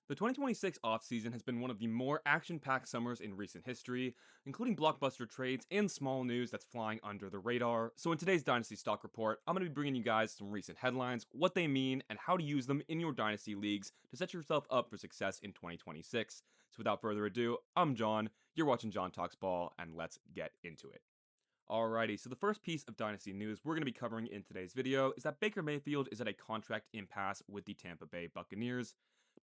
The 2026 offseason has been one of the more action packed summers in recent history, including blockbuster trades and small news that's flying under the radar. So, in today's Dynasty Stock Report, I'm going to be bringing you guys some recent headlines, what they mean, and how to use them in your Dynasty leagues to set yourself up for success in 2026. So, without further ado, I'm John, you're watching John Talks Ball, and let's get into it. Alrighty, so the first piece of Dynasty news we're going to be covering in today's video is that Baker Mayfield is at a contract impasse with the Tampa Bay Buccaneers.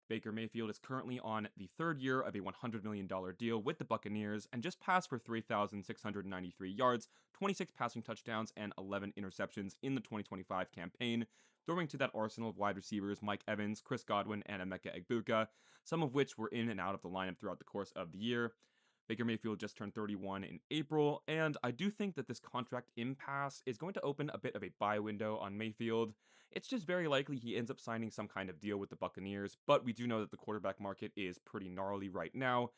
Baker Mayfield is currently on the third year of a $100 million deal with the Buccaneers and just passed for 3,693 yards, 26 passing touchdowns, and 11 interceptions in the 2025 campaign, throwing to that arsenal of wide receivers Mike Evans, Chris Godwin, and Emeka Egbuka, some of which were in and out of the lineup throughout the course of the year. Baker Mayfield just turned 31 in April, and I do think that this contract impasse is going to open a bit of a buy window on Mayfield. It's just very likely he ends up signing some kind of deal with the Buccaneers, but we do know that the quarterback market is pretty gnarly right now.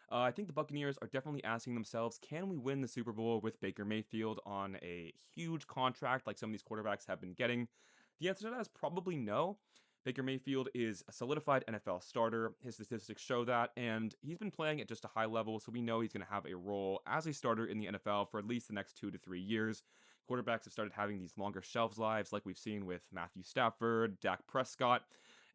I think the Buccaneers are definitely asking themselves, can we win the Super Bowl with Baker Mayfield on a huge contract like some of these quarterbacks have been getting? The answer to that is probably no. Baker Mayfield is a solidified NFL starter. His statistics show that, and he's been playing at just a high level, so we know he's going to have a role as a starter in the NFL for at least the next 2 to 3 years. Quarterbacks have started having these longer shelf lives, like we've seen with Matthew Stafford, Dak Prescott,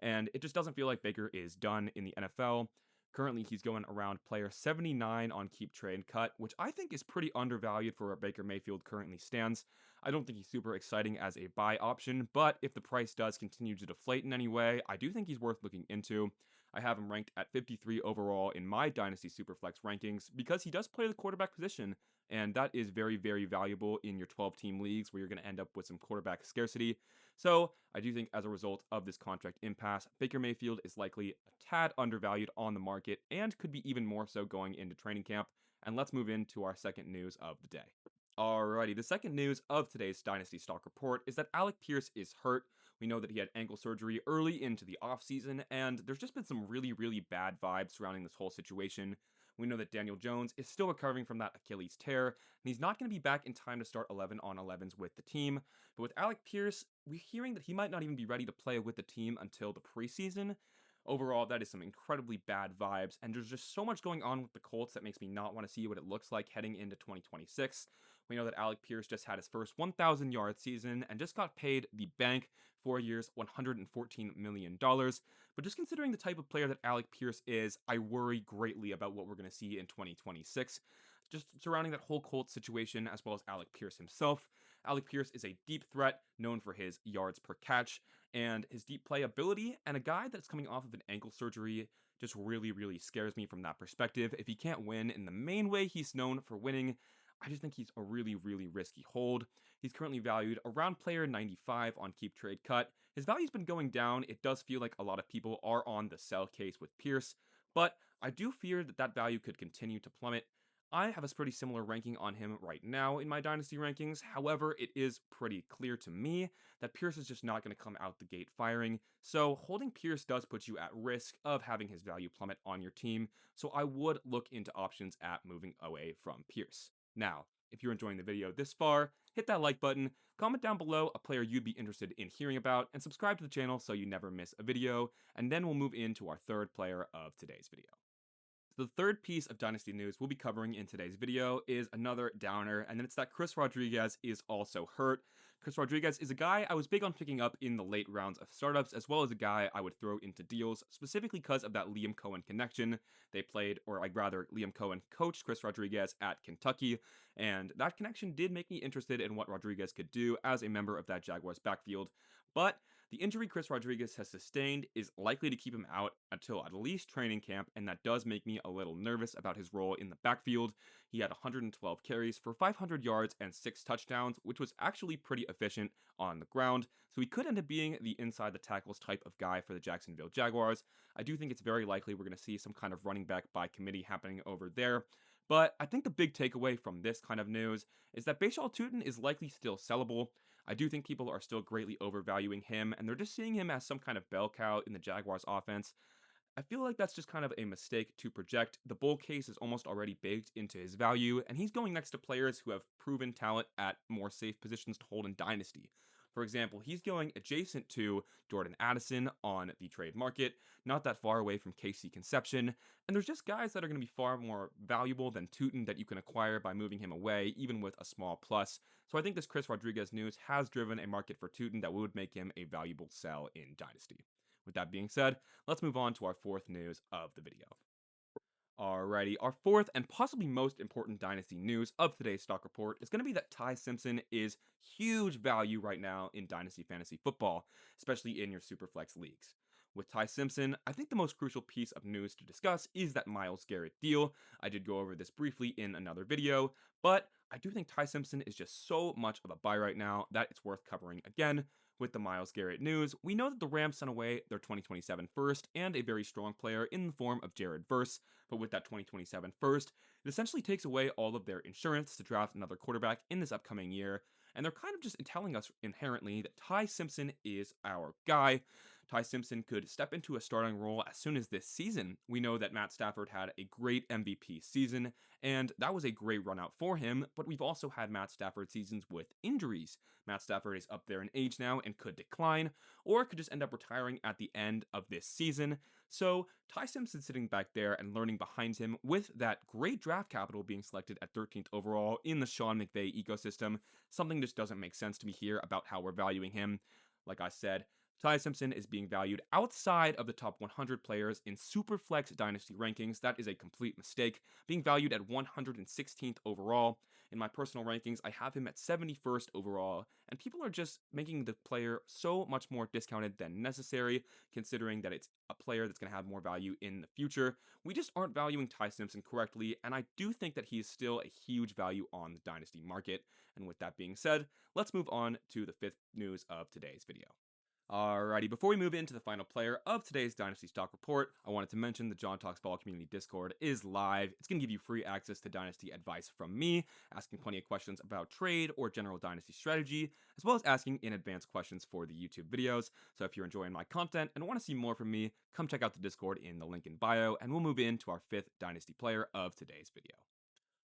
and it just doesn't feel like Baker is done in the NFL. Currently, he's going around player 79 on keep, trade, cut, which I think is pretty undervalued for where Baker Mayfield currently stands. I don't think he's super exciting as a buy option, but if the price does continue to deflate in any way, I do think he's worth looking into. I have him ranked at 53 overall in my Dynasty Superflex rankings because he does play the quarterback position, and that is very, very valuable in your 12 team leagues where you're going to end up with some quarterback scarcity. So I do think as a result of this contract impasse, Baker Mayfield is likely a tad undervalued on the market and could be even more so going into training camp. And let's move into our second news of the day. Alrighty, the second news of today's Dynasty Stock Report is that Alec Pierce is hurt. We know that he had ankle surgery early into the offseason, and there's just been some really, really bad vibes surrounding this whole situation. We know that Daniel Jones is still recovering from that Achilles tear, and he's not going to be back in time to start 11 on 11s with the team. But with Alec Pierce, we're hearing that he might not even be ready to play with the team until the preseason. Overall, that is some incredibly bad vibes, and there's just so much going on with the Colts that makes me not want to see what it looks like heading into 2026. We know that Alec Pierce just had his first 1,000-yard season and just got paid the bank, 4 years, $114 million. But just considering the type of player that Alec Pierce is, I worry greatly about what we're going to see in 2026. Just surrounding that whole Colts situation, as well as Alec Pierce himself. Alec Pierce is a deep threat, known for his yards per catch and his deep play ability, and a guy that's coming off of an ankle surgery just really, really scares me from that perspective. If he can't win in the main way he's known for winning, I just think he's a really, really risky hold. He's currently valued around player 95 on keep, trade, cut. His value's been going down. It does feel like a lot of people are on the sell case with Pierce, but I do fear that that value could continue to plummet. I have a pretty similar ranking on him right now in my Dynasty rankings. However, it is pretty clear to me that Pierce is just not going to come out the gate firing. So holding Pierce does put you at risk of having his value plummet on your team. So I would look into options at moving away from Pierce. Now, if you're enjoying the video this far, hit that like button, comment down below a player you'd be interested in hearing about, and subscribe to the channel so you never miss a video, and then we'll move into our third player of today's video. So the third piece of Dynasty news we'll be covering in today's video is another downer, and then it's that Chris Rodriguez is also hurt. Chris Rodriguez is a guy I was big on picking up in the late rounds of startups, as well as a guy I would throw into deals, specifically because of that Liam Cohen connection. They played, or I'd rather, Liam Cohen coached Chris Rodriguez at Kentucky, and that connection did make me interested in what Rodriguez could do as a member of that Jaguars backfield. But the injury Chris Rodriguez has sustained is likely to keep him out until at least training camp, and that does make me a little nervous about his role in the backfield. He had 112 carries for 500 yards and 6 touchdowns, which was actually pretty efficient on the ground, so he could end up being the inside the tackles type of guy for the Jacksonville Jaguars. I do think it's very likely we're going to see some kind of running back by committee happening over there. But I think the big takeaway from this kind of news is that Bashal Tutin is likely still sellable. I do think people are still greatly overvaluing him, and they're just seeing him as some kind of bell cow in the Jaguars offense. I feel like that's just kind of a mistake to project. The bull case is almost already baked into his value, and he's going next to players who have proven talent at more safe positions to hold in Dynasty. For example, he's going adjacent to Jordan Addison on the trade market, not that far away from KC Conception, and there's just guys that are going to be far more valuable than Tootin that you can acquire by moving him away, even with a small plus. So I think this Chris Rodriguez news has driven a market for Tootin that would make him a valuable sell in Dynasty. With that being said, let's move on to our fourth news of the video. Alrighty, our fourth and possibly most important dynasty news of today's stock report is going to be that Ty Simpson is huge value right now in dynasty fantasy football, especially in your superflex leagues. With Ty Simpson, I think the most crucial piece of news to discuss is that Myles Garrett deal. I did go over this briefly in another video, but I do think Ty Simpson is just so much of a buy right now that it's worth covering again. With the Myles Garrett news, we know that the Rams sent away their 2027 first and a very strong player in the form of Jared Verse, but with that 2027 first, it essentially takes away all of their insurance to draft another quarterback in this upcoming year, and they're kind of just telling us inherently that Ty Simpson is our guy. Ty Simpson could step into a starting role as soon as this season. We know that Matt Stafford had a great MVP season, and that was a great run out for him, but we've also had Matt Stafford seasons with injuries. Matt Stafford is up there in age now and could decline, or could just end up retiring at the end of this season. So Ty Simpson sitting back there and learning behind him with that great draft capital being selected at 13th overall in the Sean McVay ecosystem. Something just doesn't make sense to me here about how we're valuing him. Like I said, Ty Simpson is being valued outside of the top 100 players in Superflex Dynasty rankings. That is a complete mistake. Being valued at 116th overall. In my personal rankings, I have him at 71st overall, and people are just making the player so much more discounted than necessary, considering that it's a player that's going to have more value in the future. We just aren't valuing Ty Simpson correctly, and I do think that he is still a huge value on the Dynasty market. And with that being said, let's move on to the fifth news of today's video. Alrighty, before we move into the final player of today's Dynasty Stock Report, I wanted to mention the John Talks Ball Community Discord is live. It's going to give you free access to Dynasty advice from me, asking plenty of questions about trade or general Dynasty strategy, as well as asking in advance questions for the YouTube videos. So if you're enjoying my content and want to see more from me, come check out the Discord in the link in bio, and we'll move into our fifth Dynasty player of today's video.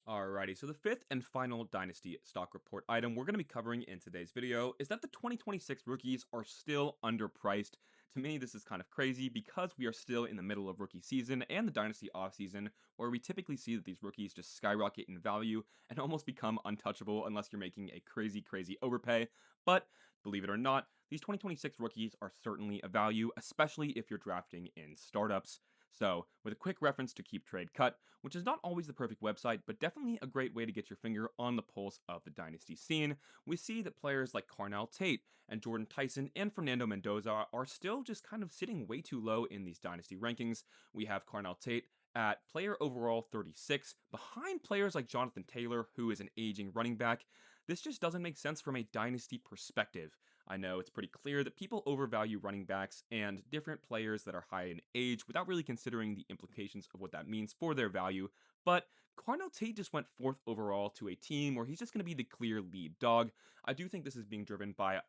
Alrighty, so the fifth and final Dynasty stock report item we're going to be covering in today's video is that the 2026 rookies are still underpriced. To me, this is kind of crazy because we are still in the middle of rookie season and the Dynasty offseason, where we typically see that these rookies just skyrocket in value and almost become untouchable unless you're making a crazy overpay. But believe it or not, these 2026 rookies are certainly a value, especially if you're drafting in startups. So, with a quick reference to Keep Trade Cut, which is not always the perfect website, but definitely a great way to get your finger on the pulse of the Dynasty scene, we see that players like Carnell Tate and Jordan Tyson and Fernando Mendoza are still just kind of sitting way too low in these Dynasty rankings. We have Carnell Tate at player overall 36, behind players like Jonathan Taylor, who is an aging running back. This just doesn't make sense from a Dynasty perspective. I know it's pretty clear that people overvalue running backs and different players that are high in age without really considering the implications of what that means for their value, but Carnell Tate just went fourth overall to a team where he's just going to be the clear lead dog. I do think this is being driven by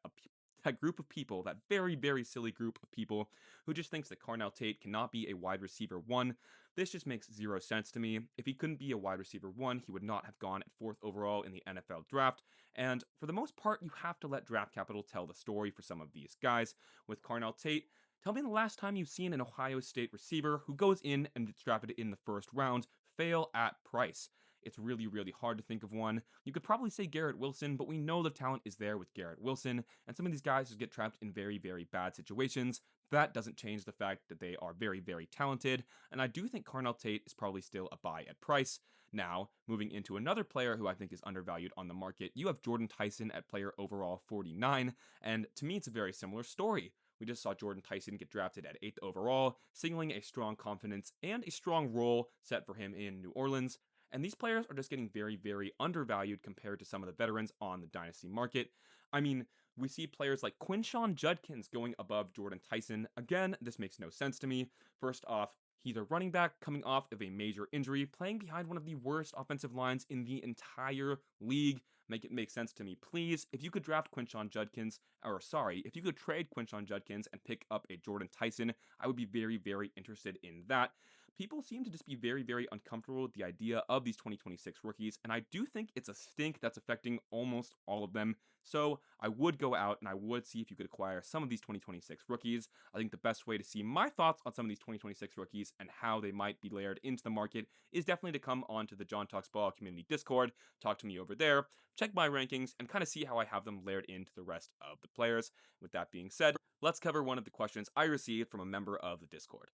that group of people, that very silly group of people who just thinks that Carnell Tate cannot be a wide receiver one. This just makes zero sense to me. If he couldn't be a wide receiver one, he would not have gone at fourth overall in the NFL draft. And for the most part, you have to let draft capital tell the story for some of these guys. With Carnell Tate, tell me the last time you've seen an Ohio State receiver who goes in and gets drafted in the first round fail at price. It's really hard to think of one. You could probably say Garrett Wilson, but we know the talent is there with Garrett Wilson, and some of these guys just get trapped in very bad situations. That doesn't change the fact that they are very talented, and I do think Carnell Tate is probably still a buy at price. Now, moving into another player who I think is undervalued on the market, you have Jordan Tyson at player overall 49, and to me it's a very similar story. We just saw Jordan Tyson get drafted at 8th overall, signaling a strong confidence and a strong role set for him in New Orleans. And these players are just getting very undervalued compared to some of the veterans on the Dynasty market. I mean, we see players like Quinshawn Judkins going above Jordan Tyson. Again, this makes no sense to me. First off, he's a running back coming off of a major injury, playing behind one of the worst offensive lines in the entire league. Make it make sense to me, please. If you could draft Quinshawn Judkins, or sorry, if you could trade Quinshawn Judkins and pick up a Jordan Tyson, I would be very interested in that. people seem to just be very, very uncomfortable with the idea of these 2026 rookies, and I do think it's a stink that's affecting almost all of them. So I would go out and I would see if you could acquire some of these 2026 rookies. I think the best way to see my thoughts on some of these 2026 rookies and how they might be layered into the market is definitely to come onto the John Talks Ball community Discord, talk to me over there, check my rankings, and kind of see how I have them layered into the rest of the players. With that being said, let's cover one of the questions I received from a member of the Discord.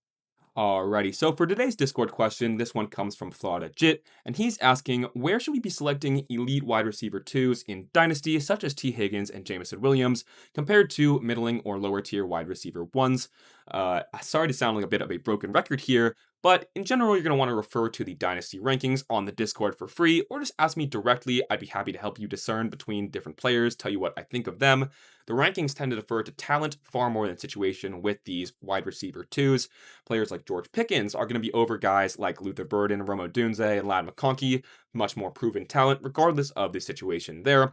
Alrighty, so for today's Discord question, this one comes from Florida Jit, and he's asking, where should we be selecting elite wide receiver twos in Dynasty, such as T. Higgins and Jamison Williams, compared to middling or lower tier wide receiver ones? Sorry to sound like a bit of a broken record here, but in general, you're going to want to refer to the Dynasty rankings on the Discord for free, or just ask me directly. I'd be happy to help you discern between different players, tell you what I think of them. The rankings tend to defer to talent far more than situation with these wide receiver twos. Players like George Pickens are going to be over guys like Luther Burden, Rome Odunze, and Ladd McConkey, much more proven talent, regardless of the situation there.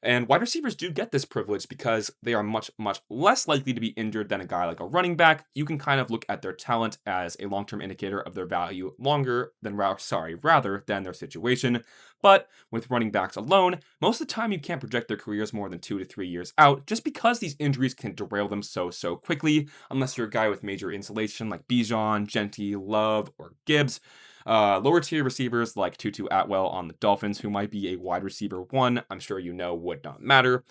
And wide receivers do get this privilege because they are much, much less likely to be injured than a guy like a running back. You can kind of look at their talent as a long-term indicator of their value rather than their situation. But with running backs alone, most of the time you can't project their careers more than 2 to 3 years out, just because these injuries can derail them so quickly, unless you're a guy with major insulation like Bijan, Genty, Love, or Gibbs. Lower tier receivers like Tutu Atwell on the Dolphins, who might be a wide receiver one, I'm sure you know would not matter.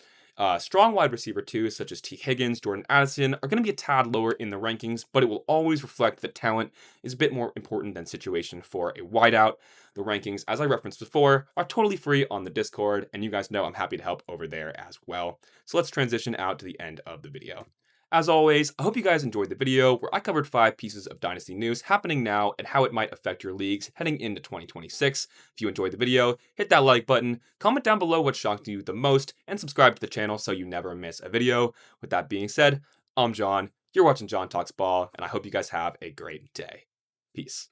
Strong wide receiver twos, such as T. Higgins, Jordan Addison, are going to be a tad lower in the rankings, but it will always reflect that talent is a bit more important than situation for a wideout. The rankings, as I referenced before, are totally free on the Discord, and you guys know I'm happy to help over there as well. So let's transition out to the end of the video. As always, I hope you guys enjoyed the video where I covered 5 pieces of Dynasty news happening now and how it might affect your leagues heading into 2026. If you enjoyed the video, hit that like button, comment down below what shocked you the most, and subscribe to the channel so you never miss a video. With that being said, I'm John, you're watching John Talks Ball, and I hope you guys have a great day. Peace.